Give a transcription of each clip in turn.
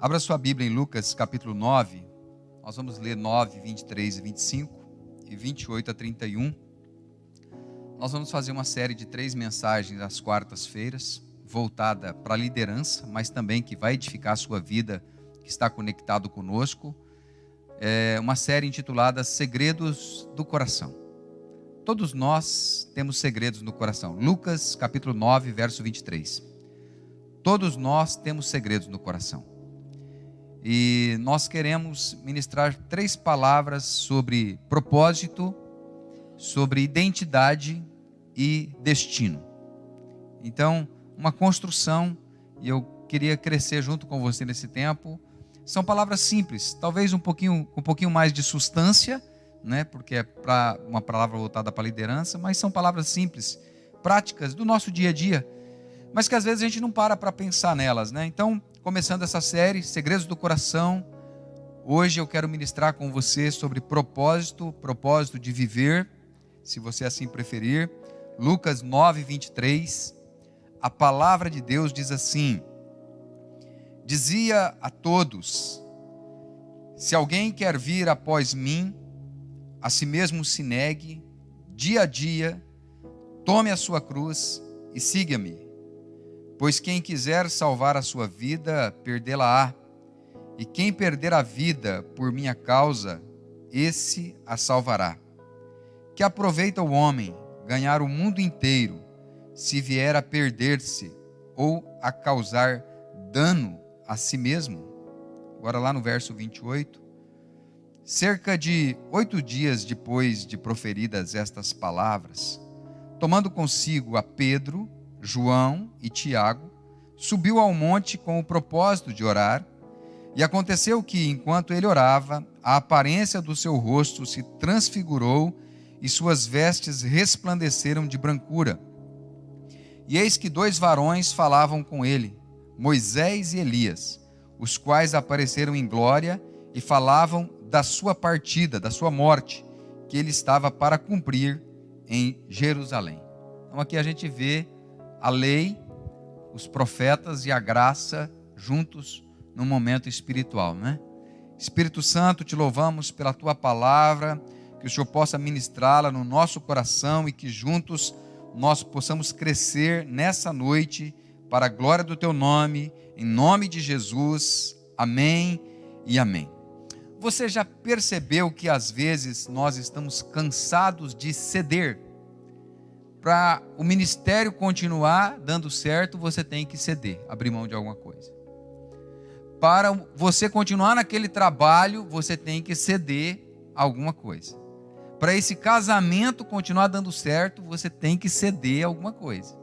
Abra sua Bíblia em Lucas capítulo 9, nós vamos ler 9, 23 e 25 e 28 a 31. Nós vamos fazer uma série de 3 mensagens às quartas-feiras, voltada para a liderança, mas também que vai edificar a sua vida, que está conectado conosco. É uma série intitulada Segredos do Coração. Todos nós temos segredos no coração. Lucas capítulo 9, verso 23. Todos nós temos segredos no coração. E nós queremos ministrar 3 palavras sobre propósito, sobre identidade e destino. Então, uma construção, e eu queria crescer junto com você nesse tempo. São palavras simples, talvez um pouquinho mais de substância, né? Porque é uma palavra voltada para a liderança, mas são palavras simples, práticas do nosso dia a dia, mas que às vezes a gente não para pensar nelas, né? Então, começando essa série, Segredos do Coração, hoje eu quero ministrar com você sobre propósito de viver, se você assim preferir. Lucas 9, 23, a palavra de Deus diz assim: dizia a todos: se alguém quer vir após mim, a si mesmo se negue, dia a dia, tome a sua cruz e siga-me. Pois quem quiser salvar a sua vida, perdê-la-á. E quem perder a vida por minha causa, esse a salvará. Que aproveita o homem ganhar o mundo inteiro, se vier a perder-se ou a causar dano a si mesmo? Agora lá no verso 28. Cerca de 8 dias depois de proferidas estas palavras, tomando consigo a Pedro, João e Tiago, subiu ao monte com o propósito de orar. E aconteceu que, enquanto ele orava, a aparência do seu rosto se transfigurou e suas vestes resplandeceram de brancura. E eis que 2 varões falavam com ele, Moisés e Elias, os quais apareceram em glória e falavam da sua partida, da sua morte, que ele estava para cumprir em Jerusalém. Então aqui a gente vê a lei, os profetas e a graça juntos num momento espiritual, né? Espírito Santo, te louvamos pela tua palavra, que o Senhor possa ministrá-la no nosso coração e que juntos nós possamos crescer nessa noite para a glória do teu nome, em nome de Jesus. Amém e amém. Você já percebeu que às vezes nós estamos cansados de ceder? Para o ministério continuar dando certo, você tem que ceder, abrir mão de alguma coisa. Para você continuar naquele trabalho, você tem que ceder alguma coisa. Para esse casamento continuar dando certo, você tem que ceder alguma coisa.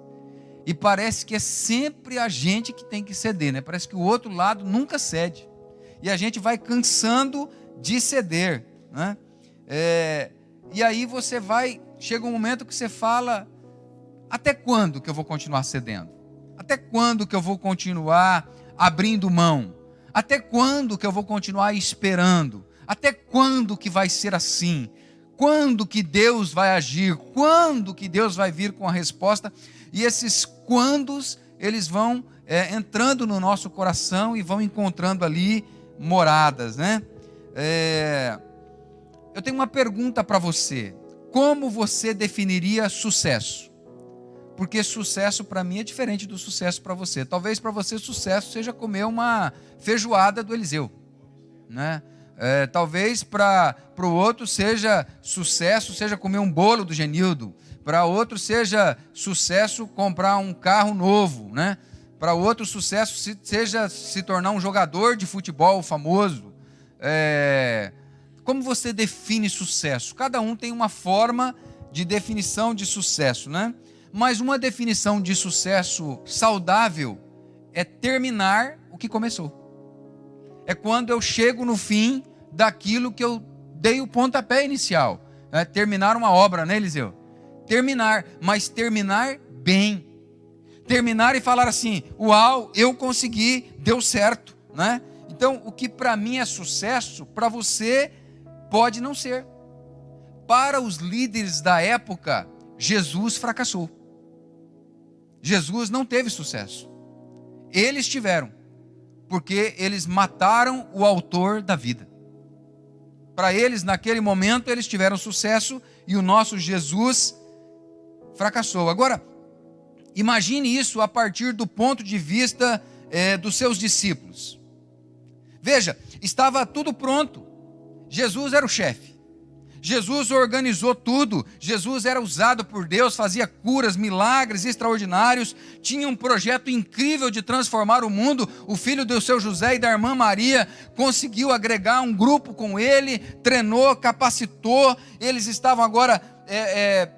E parece que é sempre a gente que tem que ceder, né? Parece que o outro lado nunca cede. E a gente vai cansando de ceder, né? E aí chega um momento que você fala: até quando que eu vou continuar cedendo? Até quando que eu vou continuar abrindo mão? Até quando que eu vou continuar esperando? Até quando que vai ser assim? Quando que Deus vai agir? Quando que Deus vai vir com a resposta? E esses quandos, eles vão entrando no nosso coração e vão encontrando ali moradas, né? Eu tenho uma pergunta para você. Como você definiria sucesso? Porque sucesso para mim é diferente do sucesso para você. Talvez para você sucesso seja comer uma feijoada do Eliseu, né? Talvez para o outro sucesso seja comer um bolo do Genildo. Para outro seja sucesso comprar um carro novo, né? Para outro sucesso seja se tornar um jogador de futebol famoso. Como você define sucesso? Cada um tem uma forma de definição de sucesso, né? Mas uma definição de sucesso saudável é terminar o que começou. É quando eu chego no fim daquilo que eu dei o pontapé inicial. Terminar uma obra, né, Eliseu? Terminar, mas terminar bem. Terminar e falar assim: uau, eu consegui, deu certo, né? Então, o que para mim é sucesso, para você pode não ser. Para os líderes da época, Jesus fracassou. Jesus não teve sucesso. Eles tiveram. porque eles mataram o autor da vida. Para eles, naquele momento, eles tiveram sucesso e o nosso Jesus fracassou. Agora, imagine isso a partir do ponto de vista dos seus discípulos. Veja, estava tudo pronto. Jesus era o chefe. Jesus organizou tudo. Jesus era usado por Deus, fazia curas, milagres extraordinários. Tinha um projeto incrível de transformar o mundo. O filho do seu José e da irmã Maria conseguiu agregar um grupo com ele, treinou, capacitou. Eles estavam agora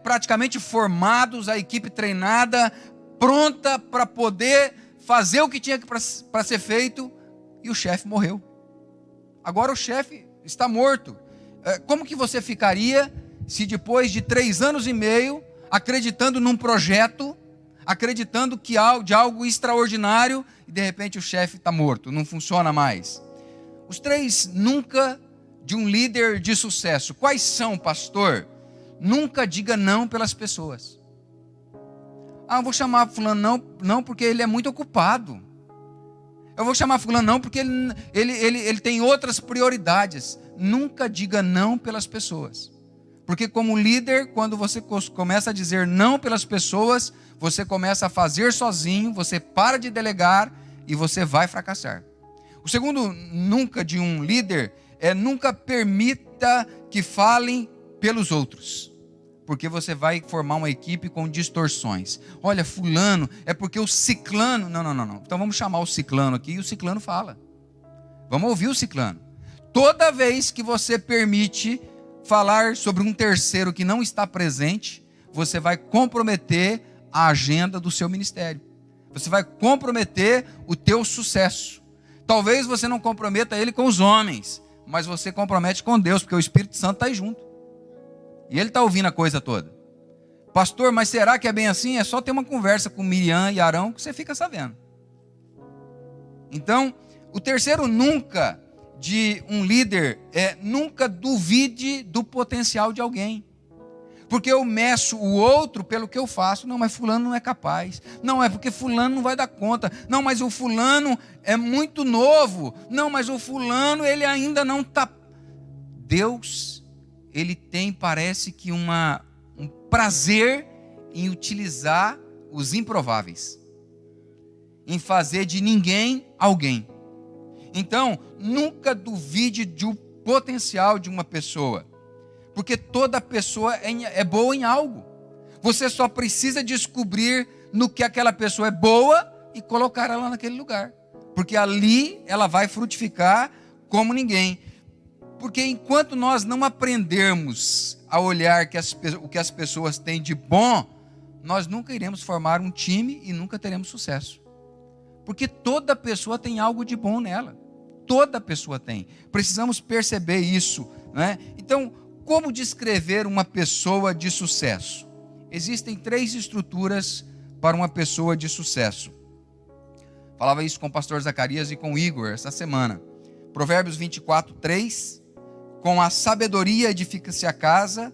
praticamente formados, a equipe treinada, pronta para poder fazer o que tinha para ser feito. E o chefe morreu. Agora o chefe está morto. Como que você ficaria se depois de 3 anos e meio, acreditando num projeto, acreditando que de algo extraordinário, e de repente o chefe está morto, não funciona mais? Os 3 nunca de um líder de sucesso. Quais são, pastor? Nunca diga não pelas pessoas. Eu vou chamar fulano não porque ele é muito ocupado. Eu vou chamar fulano não porque ele tem outras prioridades. Nunca diga não pelas pessoas. Porque como líder, quando você começa a dizer não pelas pessoas, você começa a fazer sozinho, você para de delegar e você vai fracassar. O segundo nunca de um líder nunca permita que falem pelos outros. Porque você vai formar uma equipe com distorções. Olha, fulano, é porque o ciclano... Não. Então vamos chamar o ciclano aqui e o ciclano fala. Vamos ouvir o ciclano. Toda vez que você permite falar sobre um terceiro que não está presente, você vai comprometer a agenda do seu ministério. Você vai comprometer o teu sucesso. Talvez você não comprometa ele com os homens, mas você compromete com Deus, porque o Espírito Santo está aí junto. E ele está ouvindo a coisa toda. Pastor, mas será que é bem assim? É só ter uma conversa com Miriam e Arão que você fica sabendo. Então, o terceiro nunca de um líder nunca duvide do potencial de alguém. Porque eu meço o outro pelo que eu faço. Não, mas fulano não é capaz. Não, é porque fulano não vai dar conta. Não, mas o fulano é muito novo. Não, mas o fulano ele ainda não está... Deus, ele tem, parece que um prazer em utilizar os improváveis. Em fazer de ninguém alguém. Então, nunca duvide do potencial de uma pessoa. Porque toda pessoa é boa em algo. Você só precisa descobrir no que aquela pessoa é boa e colocar ela naquele lugar. Porque ali ela vai frutificar como ninguém. Porque enquanto nós não aprendermos a olhar o que as pessoas têm de bom, nós nunca iremos formar um time e nunca teremos sucesso. Porque toda pessoa tem algo de bom nela. Toda pessoa tem. Precisamos perceber isso, né? Então, como descrever uma pessoa de sucesso? Existem 3 estruturas para uma pessoa de sucesso. Falava isso com o pastor Zacarias e com o Igor essa semana. Provérbios 24, 3. Com a sabedoria edifica-se a casa,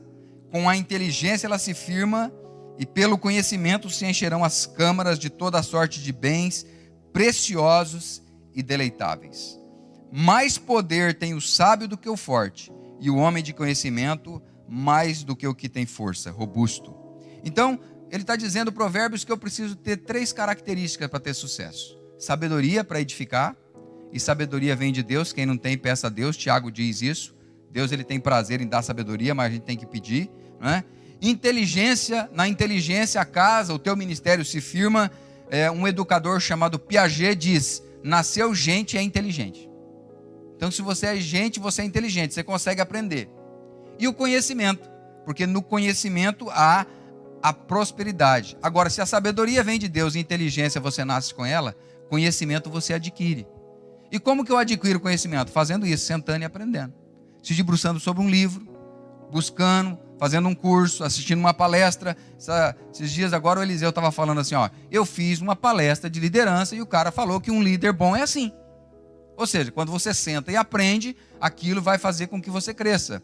com a inteligência ela se firma, e pelo conhecimento se encherão as câmaras de toda sorte de bens preciosos e deleitáveis. Mais poder tem o sábio do que o forte, e o homem de conhecimento mais do que o que tem força, robusto. Então, ele está dizendo, Provérbios, que eu preciso ter 3 características para ter sucesso. Sabedoria para edificar, e sabedoria vem de Deus, quem não tem, peça a Deus, Tiago diz isso. Deus ele tem prazer em dar sabedoria, mas a gente tem que pedir, né? Inteligência, na inteligência a casa, o teu ministério se firma. Um educador chamado Piaget diz, nasceu gente é inteligente. Então se você é gente, você é inteligente, você consegue aprender. E o conhecimento, porque no conhecimento há a prosperidade. Agora, se a sabedoria vem de Deus e inteligência você nasce com ela, conhecimento você adquire. E como que eu adquiro conhecimento? Fazendo isso, sentando e aprendendo. Se debruçando sobre um livro, buscando, fazendo um curso, assistindo uma palestra. Esses dias agora o Eliseu estava falando assim, eu fiz uma palestra de liderança e o cara falou que um líder bom é assim. Ou seja, quando você senta e aprende, aquilo vai fazer com que você cresça.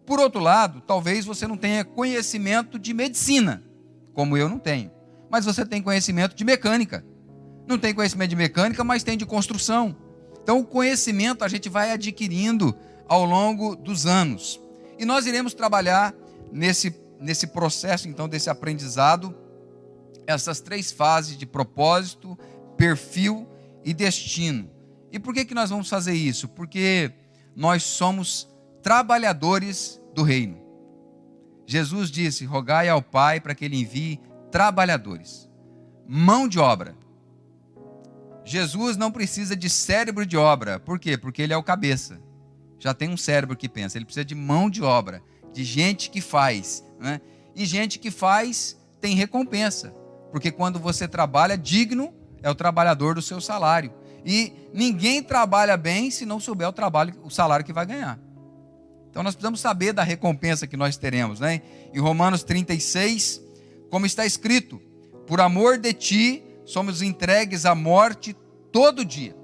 Por outro lado, talvez você não tenha conhecimento de medicina, como eu não tenho. Mas você tem conhecimento de mecânica. Não tem conhecimento de mecânica, mas tem de construção. Então o conhecimento a gente vai adquirindo ao longo dos anos. E nós iremos trabalhar nesse processo, então, desse aprendizado, essas 3 fases de propósito, perfil e destino. E por que nós vamos fazer isso? Porque nós somos trabalhadores do reino. Jesus disse: rogai ao Pai para que Ele envie trabalhadores, mão de obra. Jesus não precisa de cérebro de obra. Por quê? Porque Ele é o cabeça. Já tem um cérebro que pensa. Ele precisa de mão de obra, de gente que faz, né? E gente que faz tem recompensa, porque quando você trabalha digno, é o trabalhador do seu salário. E ninguém trabalha bem se não souber o salário que vai ganhar. Então nós precisamos saber da recompensa que nós teremos, né? Em Romanos 36, como está escrito: por amor de ti somos entregues à morte todo dia.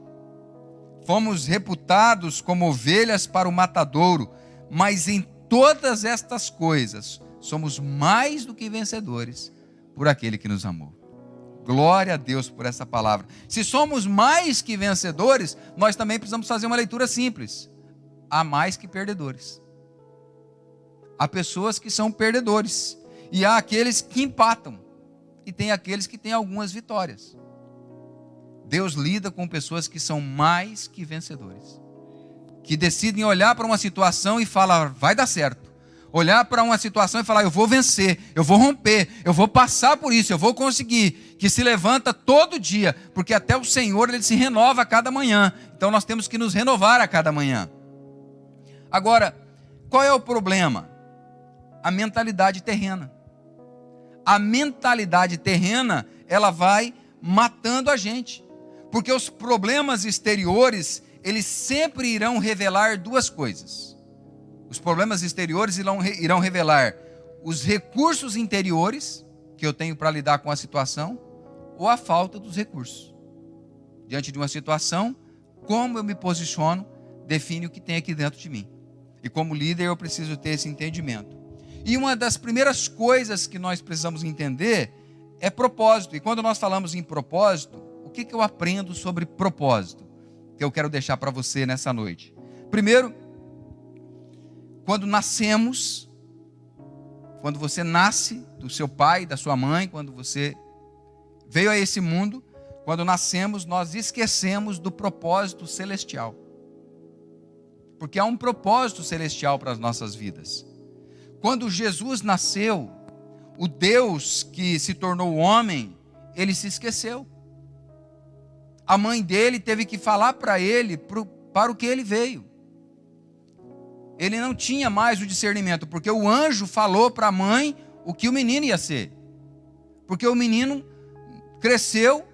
Fomos reputados como ovelhas para o matadouro, mas em todas estas coisas somos mais do que vencedores por aquele que nos amou. Glória a Deus por essa palavra. Se somos mais que vencedores, nós também precisamos fazer uma leitura simples. Há mais que perdedores. Há pessoas que são perdedores. E há aqueles que empatam. E tem aqueles que têm algumas vitórias. Deus lida com pessoas que são mais que vencedores. Que decidem olhar para uma situação e falar: vai dar certo. Olhar para uma situação e falar: eu vou vencer, eu vou romper, eu vou passar por isso, eu vou conseguir. Que se levanta todo dia, porque até o Senhor, Ele se renova a cada manhã. Então nós temos que nos renovar a cada manhã. Agora, qual é o problema? A mentalidade terrena. A mentalidade terrena, ela vai matando a gente. Porque os problemas exteriores, eles sempre irão revelar 2 coisas. Os problemas exteriores irão revelar os recursos interiores que eu tenho para lidar com a situação, ou a falta dos recursos. Diante de uma situação, como eu me posiciono, define o que tem aqui dentro de mim. E como líder eu preciso ter esse entendimento. E uma das primeiras coisas que nós precisamos entender é propósito. E quando nós falamos em propósito, o que eu aprendo sobre propósito? Que eu quero deixar para você nessa noite. Primeiro, quando nascemos, quando você nasce do seu pai, da sua mãe, quando você veio a esse mundo, quando nascemos, nós esquecemos do propósito celestial. Porque há um propósito celestial para as nossas vidas. Quando Jesus nasceu, o Deus que se tornou homem, ele se esqueceu. A mãe dele teve que falar para ele, para o que ele veio. Ele não tinha mais o discernimento, porque o anjo falou para a mãe o que o menino ia ser. Porque o menino cresceu,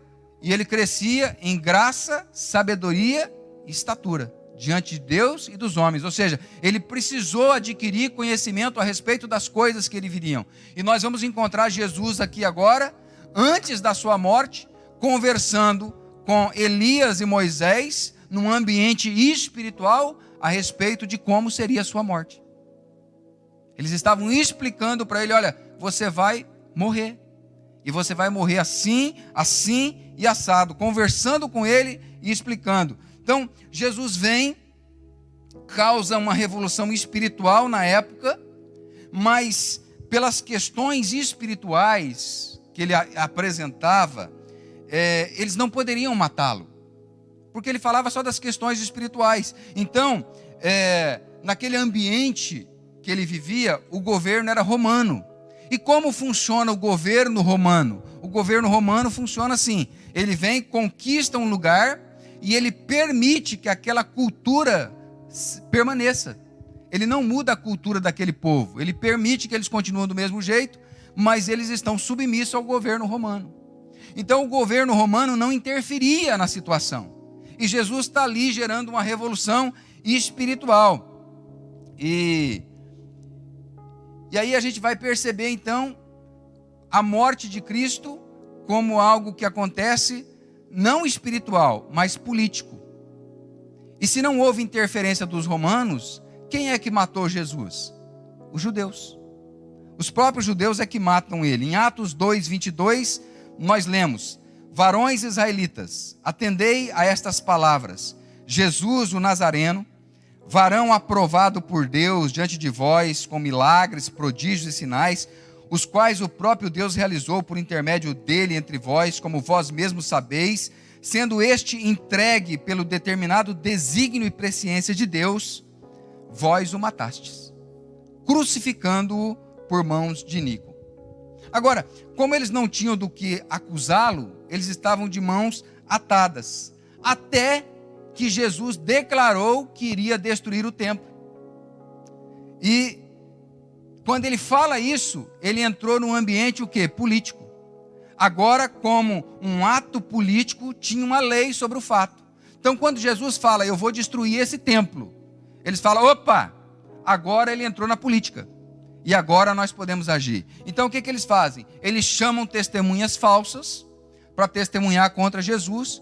e ele crescia em graça, sabedoria e estatura, diante de Deus e dos homens. Ou seja, ele precisou adquirir conhecimento a respeito das coisas que ele viriam. E nós vamos encontrar Jesus aqui agora, antes da sua morte, conversando com Elias e Moisés, num ambiente espiritual, a respeito de como seria a sua morte. Eles estavam explicando para ele: olha, você vai morrer. E você vai morrer assim, assim e assado. Conversando com ele e explicando. Então, Jesus vem, causa uma revolução espiritual na época, mas pelas questões espirituais que ele apresentava, eles não poderiam matá-lo, porque ele falava só das questões espirituais. Então, naquele ambiente que ele vivia, o governo era romano. E como funciona o governo romano? O governo romano funciona assim: ele vem, conquista um lugar e ele permite que aquela cultura permaneça. Ele não muda a cultura daquele povo, ele permite que eles continuem do mesmo jeito, mas eles estão submissos ao governo romano. Então o governo romano não interferia na situação. E Jesus está ali gerando uma revolução espiritual. E aí a gente vai perceber então a morte de Cristo como algo que acontece não espiritual, mas político. E se não houve interferência dos romanos, quem é que matou Jesus? Os judeus. Os próprios judeus é que matam ele. Em Atos 2:22, nós lemos: varões israelitas, atendei a estas palavras. Jesus o Nazareno, varão aprovado por Deus diante de vós, com milagres, prodígios e sinais, os quais o próprio Deus realizou por intermédio dele entre vós, como vós mesmos sabeis, sendo este entregue pelo determinado desígnio e presciência de Deus, vós o matastes, crucificando-o por mãos de Níco. Agora, como eles não tinham do que acusá-lo, eles estavam de mãos atadas, até que Jesus declarou que iria destruir o templo. E quando ele fala isso, ele entrou num ambiente o quê? Político. Agora, como um ato político, tinha uma lei sobre o fato. Então, quando Jesus fala, eu vou destruir esse templo, eles falam, opa, agora ele entrou na política. E agora nós podemos agir. Então, o que eles fazem? Eles chamam testemunhas falsas para testemunhar contra Jesus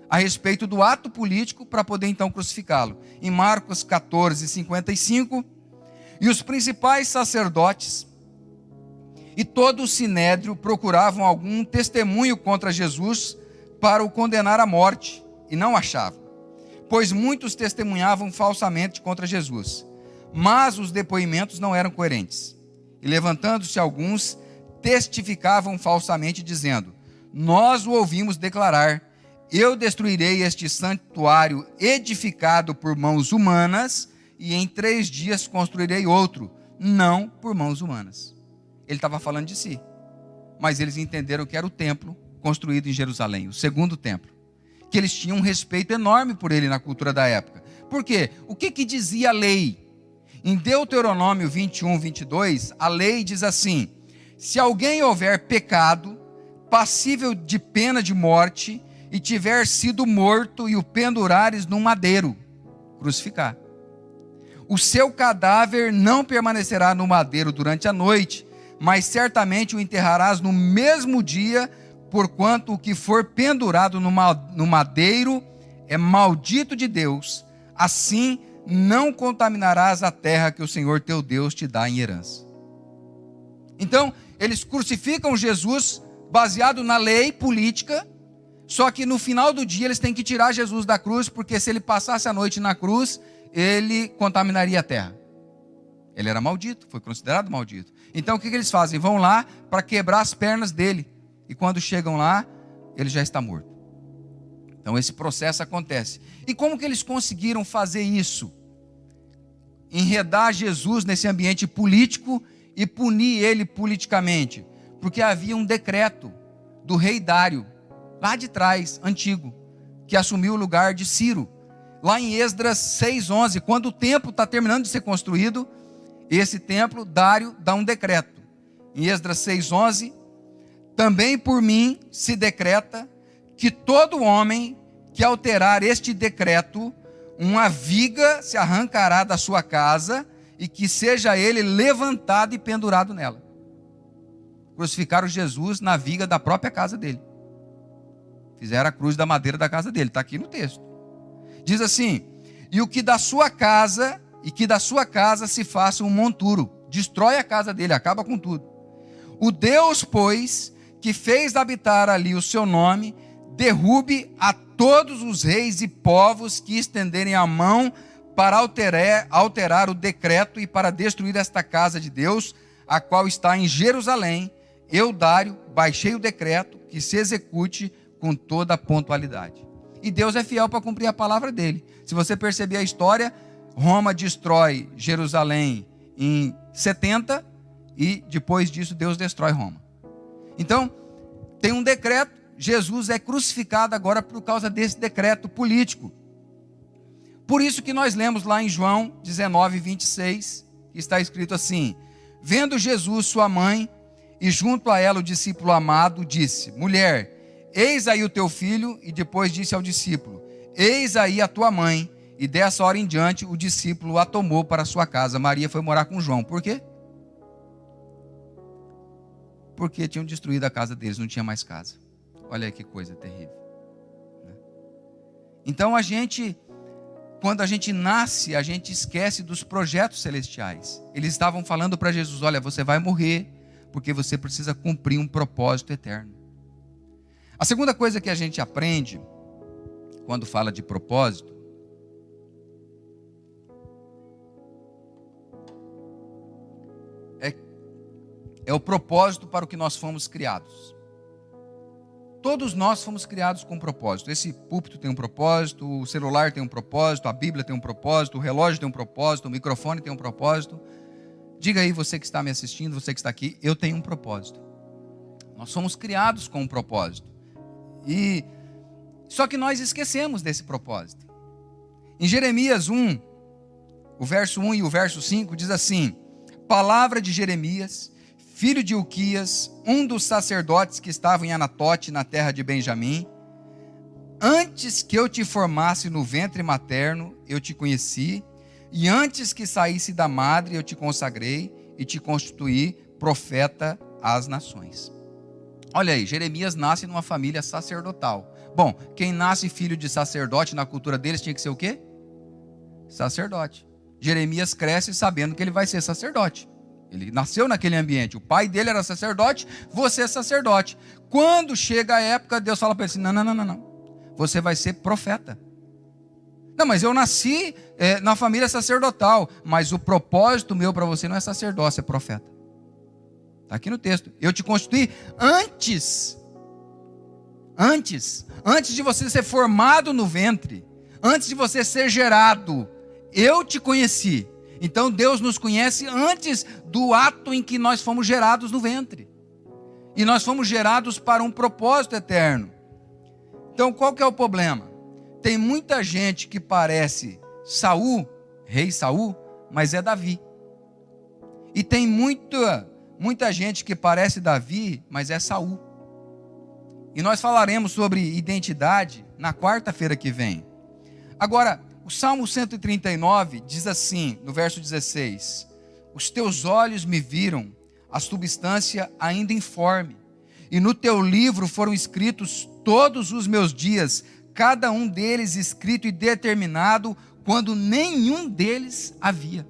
a respeito do ato político para poder então crucificá-lo. Em Marcos 14, 55, e os principais sacerdotes e todo o sinédrio procuravam algum testemunho contra Jesus para o condenar à morte, e não achavam, pois muitos testemunhavam falsamente contra Jesus. Mas os depoimentos não eram coerentes. E levantando-se alguns, testificavam falsamente, dizendo, nós o ouvimos declarar, eu destruirei este santuário edificado por mãos humanas, e em 3 dias construirei outro, não por mãos humanas. Ele estava falando de si, mas eles entenderam que era o templo construído em Jerusalém, o segundo templo, que eles tinham um respeito enorme por ele na cultura da época. Por quê? O que dizia a lei? Em Deuteronômio 21, 22, a lei diz assim, se alguém houver pecado, passível de pena de morte, e tiver sido morto e o pendurares num madeiro, crucificar. O seu cadáver não permanecerá no madeiro durante a noite, mas certamente o enterrarás no mesmo dia, porquanto o que for pendurado no madeiro é maldito de Deus. Assim não contaminarás a terra que o Senhor teu Deus te dá em herança. Então, eles crucificam Jesus baseado na lei política, só que no final do dia eles têm que tirar Jesus da cruz, porque se ele passasse a noite na cruz, ele contaminaria a terra. Ele era maldito, foi considerado maldito. Então o que eles fazem? Vão lá para quebrar as pernas dele. E quando chegam lá, ele já está morto. Então esse processo acontece. E como que eles conseguiram fazer isso? Enredar Jesus nesse ambiente político e punir ele politicamente. Porque havia um decreto do rei Dário, lá de trás, antigo, que assumiu o lugar de Ciro. Lá em Esdras 6:11, quando o templo está terminando de ser construído, esse templo, Dário dá um decreto. Em Esdras 6:11, também por mim se decreta que todo homem que alterar este decreto, uma viga se arrancará da sua casa e que seja ele levantado e pendurado nela. Crucificaram Jesus na viga da própria casa dele. Fizeram a cruz da madeira da casa dele, está aqui no texto. Diz assim, e o que da sua casa, e que da sua casa se faça um monturo, destrói a casa dele, acaba com tudo. O Deus, pois, que fez habitar ali o seu nome, derrube a todos os reis e povos que estenderem a mão para alterar o decreto e para destruir esta casa de Deus, a qual está em Jerusalém. Eu, Dário, baixei o decreto que se execute com toda a pontualidade. E Deus é fiel para cumprir a palavra dele. Se você perceber a história, Roma destrói Jerusalém em 70 e depois disso Deus destrói Roma. Então, tem um decreto, Jesus é crucificado agora por causa desse decreto político. Por isso que nós lemos lá em João 19, 26, que está escrito assim, vendo Jesus sua mãe e junto a ela o discípulo amado, disse, mulher, eis aí o teu filho, e depois disse ao discípulo, eis aí a tua mãe, e dessa hora em diante o discípulo a tomou para a sua casa. Maria foi morar com João. Por quê? Porque tinham destruído a casa deles, não tinha mais casa. Olha aí que coisa terrível. Então quando a gente nasce, a gente esquece dos projetos celestiais. Eles estavam falando para Jesus, olha, você vai morrer, porque você precisa cumprir um propósito eterno. A segunda coisa que a gente aprende, quando fala de propósito, é o propósito para o que nós fomos criados. Todos nós fomos criados com um propósito. Esse púlpito tem um propósito, o celular tem um propósito, a Bíblia tem um propósito, o relógio tem um propósito, o microfone tem um propósito. Diga aí, você que está me assistindo, você que está aqui, eu tenho um propósito. Nós fomos criados com um propósito. Só que nós esquecemos desse propósito. Em Jeremias 1, o verso 1 e o verso 5 diz assim: palavra de Jeremias, filho de Ilquias, um dos sacerdotes que estavam em Anatote, na terra de Benjamim. Antes que eu te formasse no ventre materno, eu te conheci, e antes que saísse da madre, eu te consagrei e te constituí profeta às nações. Olha aí, Jeremias nasce numa família sacerdotal. Bom, quem nasce filho de sacerdote na cultura deles tinha que ser o quê? Sacerdote. Jeremias cresce sabendo que ele vai ser sacerdote. Ele nasceu naquele ambiente. O pai dele era sacerdote, você é sacerdote. Quando chega a época, Deus fala para ele assim: não. Você vai ser profeta. Não, mas eu nasci na família sacerdotal. Mas o propósito meu para você não é sacerdócio, é profeta. Está aqui no texto. Eu te constituí antes de você ser formado no ventre, antes de você ser gerado, eu te conheci. Então Deus nos conhece antes do ato em que nós fomos gerados no ventre. E nós fomos gerados para um propósito eterno. Então qual que é o problema? Tem muita gente que parece Saul, rei Saul, mas é Davi. E tem muita gente que parece Davi, mas é Saul. E nós falaremos sobre identidade na quarta-feira que vem. Agora, o Salmo 139 diz assim, no verso 16: os teus olhos me viram, a substância ainda informe, e no teu livro foram escritos todos os meus dias, cada um deles escrito e determinado, quando nenhum deles havia.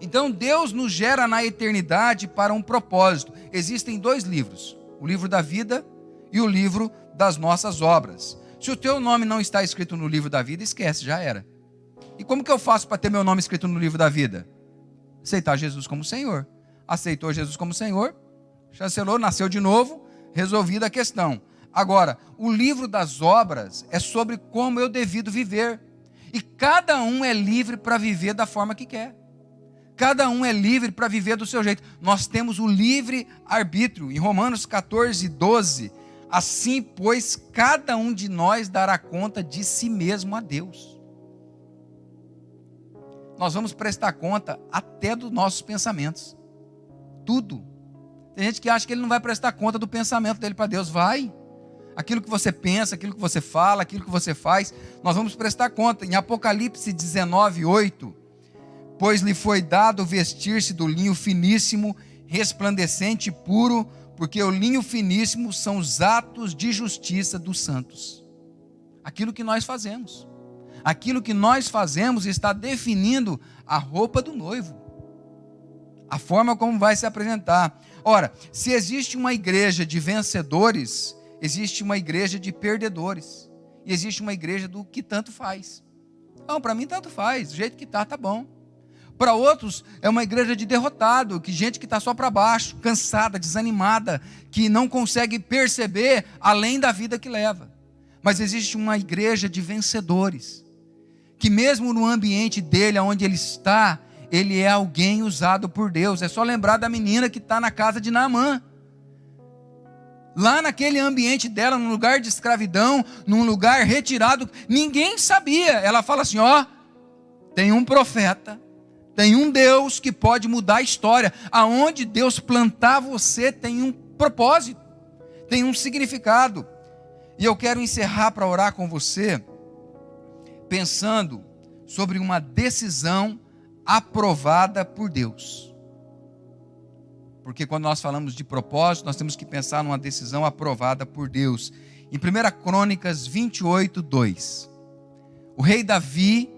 Então Deus nos gera na eternidade para um propósito. Existem dois livros, o livro da vida e o livro das nossas obras. Se o teu nome não está escrito no livro da vida, esquece, já era. E como que eu faço para ter meu nome escrito no livro da vida? Aceitar Jesus como Senhor. Aceitou Jesus como Senhor, chancelou, nasceu de novo, resolvida a questão. Agora, o livro das obras é sobre como eu devido viver. E cada um é livre para viver da forma que quer. Cada um é livre para viver do seu jeito. Nós temos o livre arbítrio. Em Romanos 14, 12, assim, pois, cada um de nós dará conta de si mesmo a Deus. Nós vamos prestar conta até dos nossos pensamentos. Tudo. Tem gente que acha que ele não vai prestar conta do pensamento dele para Deus. Vai. Aquilo que você pensa, aquilo que você fala, aquilo que você faz, nós vamos prestar conta. Em Apocalipse 19, 8, pois lhe foi dado vestir-se do linho finíssimo, resplandecente e puro, porque o linho finíssimo são os atos de justiça dos santos. Aquilo que nós fazemos. Aquilo que nós fazemos está definindo a roupa do noivo. A forma como vai se apresentar. Ora, se existe uma igreja de vencedores, existe uma igreja de perdedores. E existe uma igreja do que tanto faz. Não, para mim tanto faz, do jeito que tá bom. Para outros é uma igreja de derrotado, que gente que está só para baixo, cansada, desanimada, que não consegue perceber além da vida que leva. Mas existe uma igreja de vencedores, que mesmo no ambiente dele, onde ele está, ele é alguém usado por Deus. É só lembrar da menina que está na casa de Naamã. Lá naquele ambiente dela, num lugar de escravidão, num lugar retirado, ninguém sabia. Ela fala assim, tem um profeta, tem um Deus que pode mudar a história. Aonde Deus plantar você tem um propósito, tem um significado. E eu quero encerrar para orar com você, pensando sobre uma decisão aprovada por Deus. Porque quando nós falamos de propósito, nós temos que pensar numa decisão aprovada por Deus. Em 1 Crônicas 28, 2, o rei Davi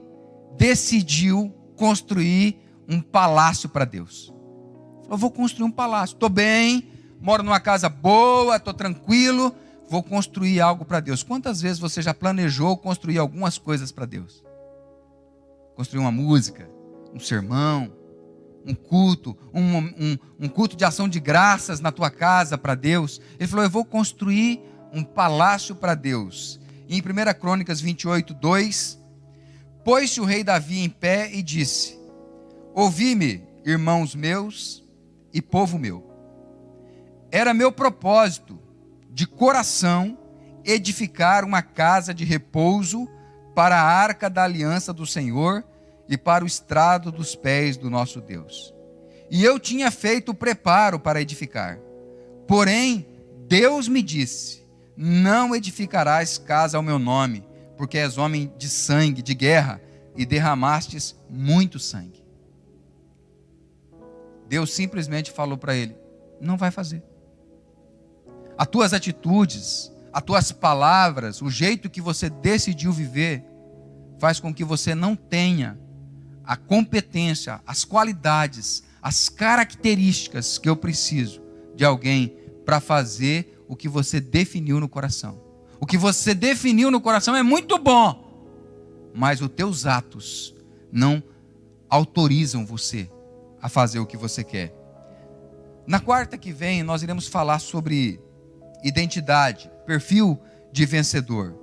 decidiu construir um palácio para Deus. Eu vou construir um palácio, estou bem, moro numa casa boa, estou tranquilo, vou construir algo para Deus. Quantas vezes você já planejou construir algumas coisas para Deus? Construir uma música, um sermão, um culto, um culto de ação de graças na tua casa para Deus. Ele falou: eu vou construir um palácio para Deus. E em 1 Crônicas 28, 2, pôs-se o rei Davi em pé e disse: ouvi-me, irmãos meus e povo meu. Era meu propósito de coração edificar uma casa de repouso para a arca da aliança do Senhor e para o estrado dos pés do nosso Deus. E eu tinha feito o preparo para edificar. Porém, Deus me disse: não edificarás casa ao meu nome, porque és homem de sangue, de guerra, e derramastes muito sangue. Deus simplesmente falou para ele: não vai fazer. As tuas atitudes, as tuas palavras, o jeito que você decidiu viver, faz com que você não tenha a competência, as qualidades, as características que eu preciso de alguém para fazer o que você definiu no coração. O que você definiu no coração é muito bom, mas os teus atos não autorizam você a fazer o que você quer. Na quarta que vem, nós iremos falar sobre identidade, perfil de vencedor.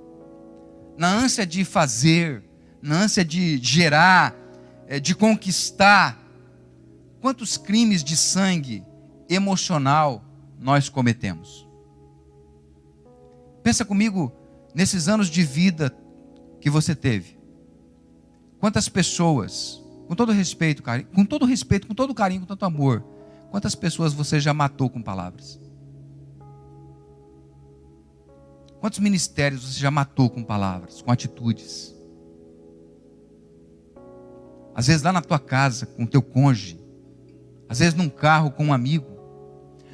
Na ânsia de fazer, na ânsia de gerar, de conquistar, quantos crimes de sangue emocional nós cometemos? Pensa comigo nesses anos de vida que você teve. Quantas pessoas, com todo respeito, com todo carinho, com tanto amor, quantas pessoas você já matou com palavras? Quantos ministérios você já matou com palavras, com atitudes? Às vezes lá na tua casa, com o teu cônjuge. Às vezes num carro com um amigo.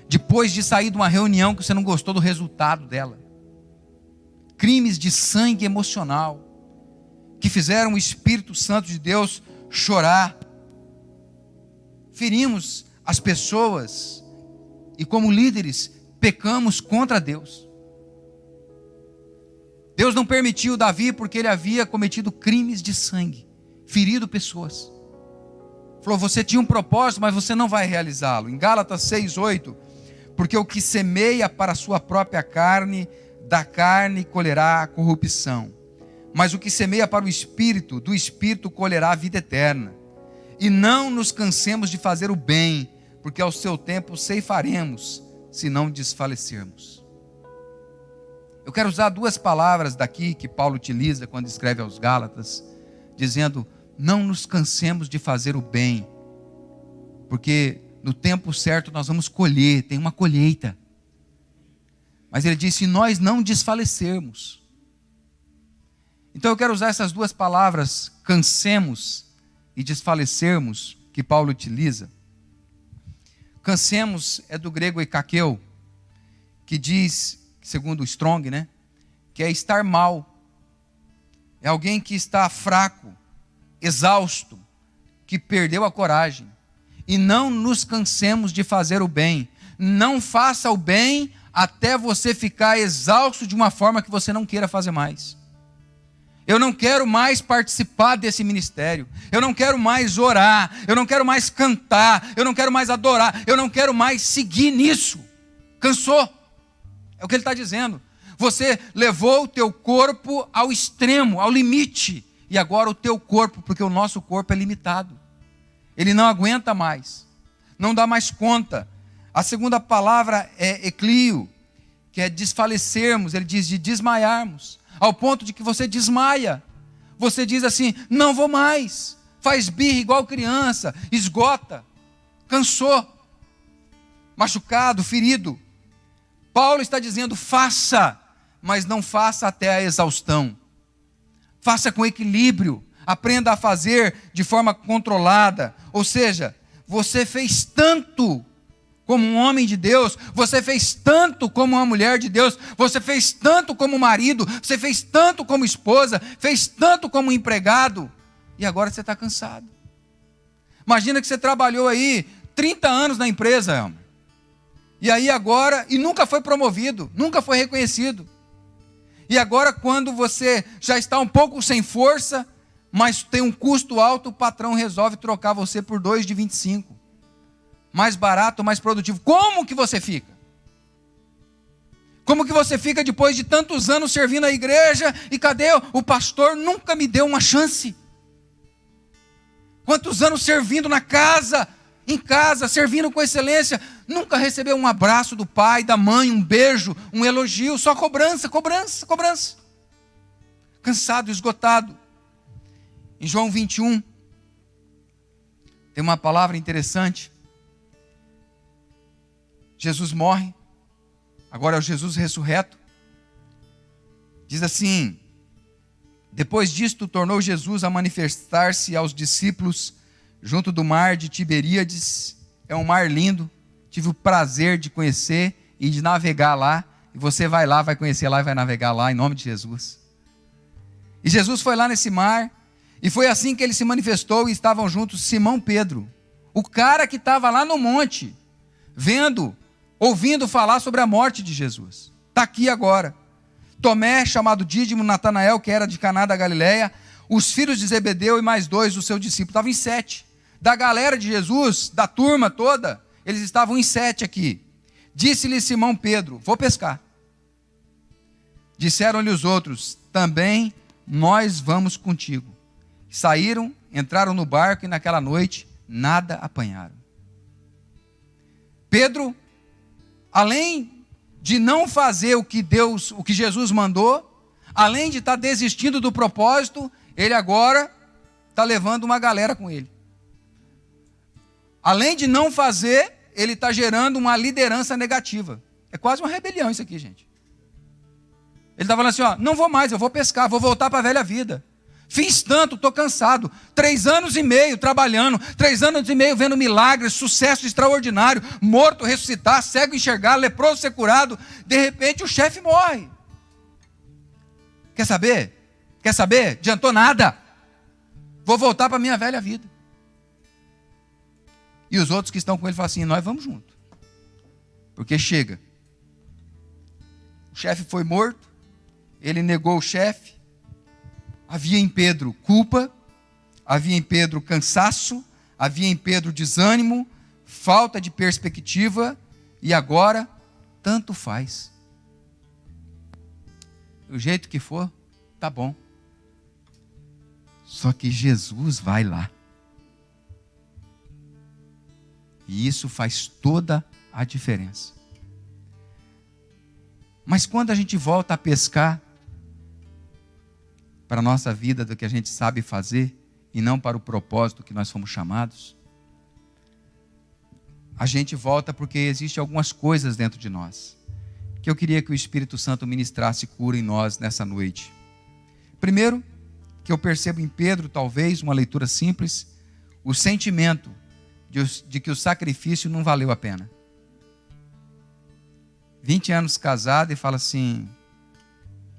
Depois de sair de uma reunião que você não gostou do resultado dela. Crimes de sangue emocional, que fizeram o Espírito Santo de Deus chorar. Ferimos as pessoas e, como líderes, pecamos contra Deus. Deus não permitiu Davi porque ele havia cometido crimes de sangue, ferido pessoas. Falou: você tinha um propósito, mas você não vai realizá-lo. Em Gálatas 6:8, porque o que semeia para a sua própria carne, da carne colherá a corrupção. Mas o que semeia para o Espírito, do Espírito colherá a vida eterna. E não nos cansemos de fazer o bem, porque ao seu tempo ceifaremos, se não desfalecermos. Eu quero usar duas palavras daqui que Paulo utiliza quando escreve aos Gálatas, dizendo: não nos cansemos de fazer o bem, porque no tempo certo nós vamos colher, tem uma colheita. Mas ele diz: se nós não desfalecermos. Então eu quero usar essas duas palavras, cansemos e desfalecermos, que Paulo utiliza. Cansemos é do grego ekakeu, que diz, segundo o Strong, que é estar mal. É alguém que está fraco, exausto, que perdeu a coragem. E não nos cansemos de fazer o bem. Não faça o bem até você ficar exausto de uma forma que você não queira fazer mais. Eu não quero mais participar desse ministério. Eu não quero mais orar. Eu não quero mais cantar. Eu não quero mais adorar. Eu não quero mais seguir nisso. Cansou. É o que ele está dizendo. Você levou o teu corpo ao extremo, ao limite. E agora o teu corpo, porque o nosso corpo é limitado. Ele não aguenta mais. Não dá mais conta. A segunda palavra é eclio, que é desfalecermos. Ele diz de desmaiarmos. Ao ponto de que você desmaia. Você diz assim: não vou mais. Faz birra igual criança. Esgota. Cansou. Machucado, ferido. Paulo está dizendo: faça, mas não faça até a exaustão. Faça com equilíbrio. Aprenda a fazer de forma controlada. Ou seja, você fez tanto como um homem de Deus, você fez tanto como uma mulher de Deus, você fez tanto como marido, você fez tanto como esposa, fez tanto como empregado, e agora você está cansado. Imagina que você trabalhou aí 30 anos na empresa, Elmer. E aí agora, e nunca foi promovido, nunca foi reconhecido. E agora, quando você já está um pouco sem força, mas tem um custo alto, o patrão resolve trocar você por 2 de 25. mais barato, mais produtivo. Como que você fica? Como que você fica depois de tantos anos servindo a igreja e cadê o pastor? Nunca me deu uma chance. Quantos anos servindo na casa, em casa, servindo com excelência, nunca recebeu um abraço do pai, da mãe, um beijo, um elogio, só cobrança, cobrança, cobrança. Cansado, esgotado. Em João 21, tem uma palavra interessante. Jesus morre, agora é o Jesus ressurreto. Diz assim: depois disto, tornou Jesus a manifestar-se aos discípulos junto do mar de Tiberíades. É um mar lindo, tive o prazer de conhecer e de navegar lá. E você vai lá, vai conhecer lá e vai navegar lá, em nome de Jesus. E Jesus foi lá nesse mar, e foi assim que ele se manifestou, e estavam juntos Simão Pedro, o cara que estava lá no monte, ouvindo falar sobre a morte de Jesus. Está aqui agora. Tomé, chamado Dídimo, Natanael, que era de Caná da Galileia, os filhos de Zebedeu e mais 2 dos seus discípulos. Estavam em 7. Da galera de Jesus, da turma toda, eles estavam em 7 aqui. Disse-lhe Simão Pedro: vou pescar. Disseram-lhe os outros: também nós vamos contigo. Saíram, entraram no barco e naquela noite nada apanharam. Pedro, além de não fazer o que Jesus mandou, além de estar desistindo do propósito, ele agora está levando uma galera com ele. Além de não fazer, ele está gerando uma liderança negativa. É quase uma rebelião isso aqui, gente. Ele está falando assim, não vou mais, eu vou pescar, vou voltar para a velha vida. Fiz tanto, estou cansado. 3 anos e meio trabalhando, 3 anos e meio vendo milagres, sucesso extraordinário, morto ressuscitar, cego enxergar, leproso ser curado. De repente o chefe morre. Quer saber? Quer saber? Adiantou nada. Vou voltar para a minha velha vida. E os outros que estão com ele falam assim, nós vamos junto. Porque chega. O chefe foi morto, ele negou o chefe. Havia em Pedro culpa, havia em Pedro cansaço, havia em Pedro desânimo, falta de perspectiva, e agora, tanto faz. Do jeito que for, tá bom. Só que Jesus vai lá. E isso faz toda a diferença. Mas quando a gente volta a pescar, para a nossa vida, do que a gente sabe fazer, e não para o propósito que nós fomos chamados, a gente volta porque existem algumas coisas dentro de nós, que eu queria que o Espírito Santo ministrasse cura em nós nessa noite. Primeiro, que eu percebo em Pedro, talvez, uma leitura simples, o sentimento de que o sacrifício não valeu a pena. 20 anos casado e fala assim,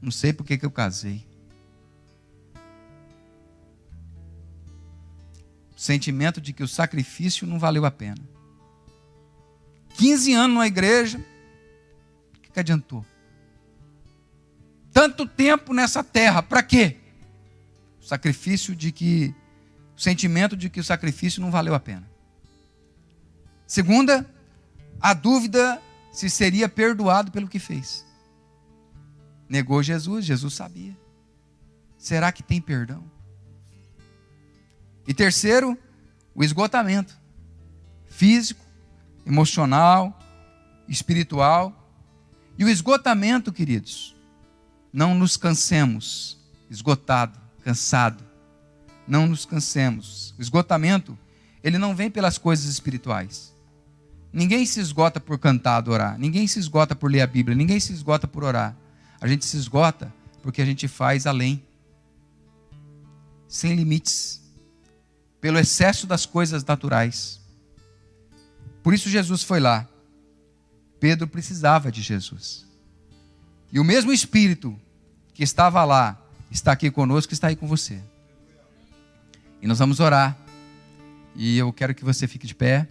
não sei por que eu casei. Sentimento de que o sacrifício não valeu a pena. 15 anos na igreja, o que adiantou? Tanto tempo nessa terra, para quê? O sentimento de que o sacrifício não valeu a pena. Segunda, a dúvida se seria perdoado pelo que fez. Negou Jesus, Jesus sabia. Será que tem perdão? E terceiro, o esgotamento físico, emocional, espiritual. E o esgotamento, queridos, não nos cansemos, esgotado, cansado, não nos cansemos. O esgotamento, ele não vem pelas coisas espirituais. Ninguém se esgota por cantar, adorar, ninguém se esgota por ler a Bíblia, ninguém se esgota por orar. A gente se esgota porque a gente faz além, sem limites, pelo excesso das coisas naturais. Por isso Jesus foi lá. Pedro precisava de Jesus. E o mesmo Espírito que estava lá, está aqui conosco, está aí com você. E nós vamos orar. E eu quero que você fique de pé.